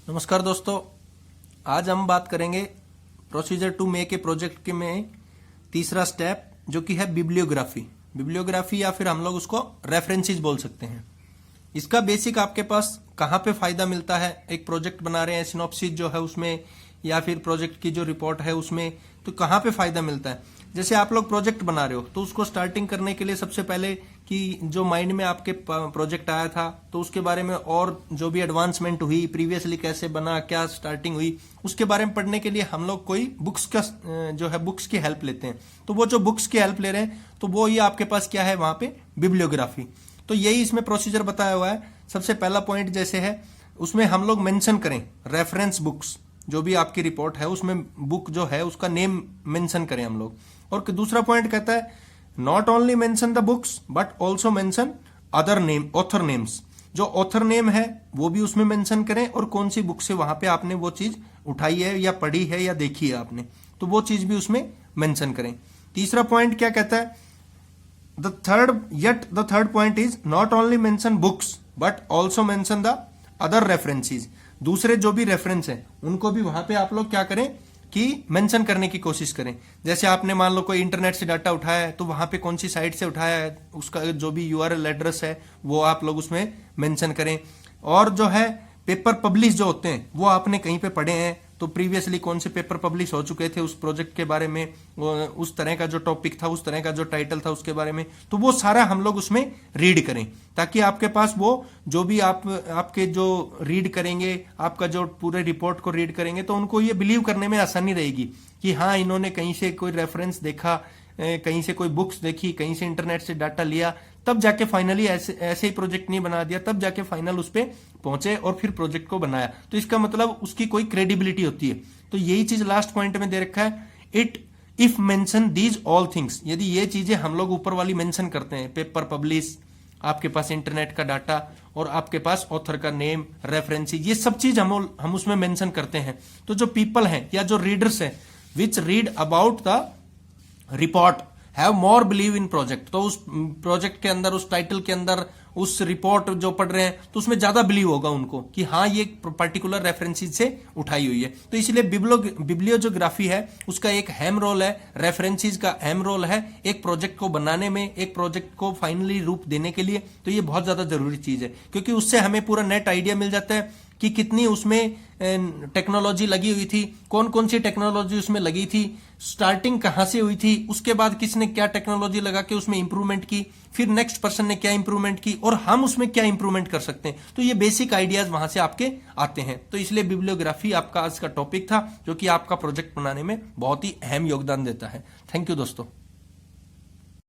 नमस्कार दोस्तों, आज हम बात करेंगे procedure to make a project के में तीसरा स्टेप जो कि है बिब्लियोग्राफी या फिर हम लोग उसको रेफरेंसेस बोल सकते हैं। इसका बेसिक आपके पास कहाँ पे फायदा मिलता है। एक प्रोजेक्ट बना रहे हैं, सिनॉप्सिस जो है उसमें या फिर प्रोजेक्ट की जो रिपोर्ट है उसमें, तो कहाँ पे फायदा मिलता है। जैसे आप लोग प्रोजेक्ट बना रहे हो तो उसको स्टार्टिंग करने के लिए सबसे पहले कि जो माइंड में आपके प्रोजेक्ट आया था तो उसके बारे में और जो भी एडवांसमेंट हुई, प्रीवियसली कैसे बना, क्या स्टार्टिंग हुई, उसके बारे में पढ़ने के लिए हम लोग कोई बुक्स का जो है बुक्स की हेल्प लेते हैं। तो वो जो बुक्स की हेल्प ले रहे हैं तो वो ये आपके पास क्या है वहां पे बिब्लियोग्राफी। तो यही इसमें प्रोसीजर बताया हुआ है। सबसे पहला पॉइंट जैसे है उसमें हम लोग मेंशन करें रेफरेंस बुक्स, जो भी आपकी रिपोर्ट है उसमें बुक जो है उसका नेम मेंशन करें हम लोग। और दूसरा पॉइंट कहता है not only mention the books but also mention other name, author names. जो ऑथर नेम है वो भी उसमें मेंशन करें और कौन सी बुक से वहां पे आपने वो चीज उठाई है या पढ़ी है या देखी है आपने, तो वो चीज भी उसमें मेंशन करें। तीसरा पॉइंट क्या कहता है, the third point is not only mention books but also mention the other references. दूसरे जो भी रेफरेंस है उनको भी वहां पे आप लोग क्या करें कि मेंशन करने की कोशिश करें। जैसे आपने मान लो कोई इंटरनेट से डाटा उठाया है तो वहां पे कौन सी साइट से उठाया है, उसका जो भी यूआरएल एड्रेस है वो आप लोग उसमें मेंशन करें। और जो है पेपर पब्लिश जो होते हैं वो आपने कहीं पे पढ़े हैं तो प्रीवियसली कौन से पेपर पब्लिश हो चुके थे उस प्रोजेक्ट के बारे में, उस तरह का जो टॉपिक था, उस तरह का जो टाइटल था उसके बारे में, तो वो सारा हम लोग उसमें रीड करें ताकि आपके पास वो जो भी आपके जो रीड करेंगे, आपका जो पूरे रिपोर्ट को रीड करेंगे तो उनको ये बिलीव करने में आसानी रहेगी कि हाँ इन्होंने कहीं से कोई रेफरेंस देखा, कहीं से कोई बुक्स देखी, कहीं से इंटरनेट से डाटा लिया, तब जाके फाइनली ऐसे ही प्रोजेक्ट नहीं बना दिया, तब जाके फाइनल उस पर पहुंचे और फिर प्रोजेक्ट को बनाया। तो इसका मतलब उसकी कोई क्रेडिबिलिटी होती है। तो यही चीज लास्ट पॉइंट में दे रखा है, it if mention these all things. यदि ये चीजें हम लोग ऊपर वाली मेंशन करते हैं, पेपर पब्लिश, आपके पास इंटरनेट का डाटा और आपके पास ऑथर का नेम, रेफरेंसेस, ये सब चीज हम उसमें मेंशन करते हैं, तो जो पीपल हैं या जो रीडर्स हैं which read about the report have more believe in project. तो उस प्रोजेक्ट के अंदर, उस टाइटल के अंदर, उस रिपोर्ट जो पढ़ रहे हैं तो उसमें ज्यादा बिलीव होगा उनको कि हाँ ये पर्टिकुलर रेफरेंसेस से उठाई हुई है। तो इसलिए बिब्लियोग्राफी है उसका एक अहम रोल है, रेफरेंसेस का अहम रोल है एक प्रोजेक्ट को बनाने में, एक प्रोजेक्ट को फाइनली रूप देने के लिए। तो ये बहुत ज्यादा जरूरी चीज है क्योंकि उससे हमें पूरा नेट आइडिया मिल जाता है कि कितनी उसमें टेक्नोलॉजी लगी हुई थी, कौन कौन सी टेक्नोलॉजी उसमें लगी थी, स्टार्टिंग कहां से हुई थी, उसके बाद किसने क्या टेक्नोलॉजी लगा के उसमें इंप्रूवमेंट की, फिर नेक्स्ट पर्सन ने क्या इंप्रूवमेंट की और हम उसमें क्या इंप्रूवमेंट कर सकते हैं। तो ये बेसिक आइडियाज वहां से आपके आते हैं। तो इसलिए बिब्लियोग्राफी आपका आज का टॉपिक था जो कि आपका प्रोजेक्ट बनाने में बहुत ही अहम योगदान देता है। थैंक यू दोस्तों।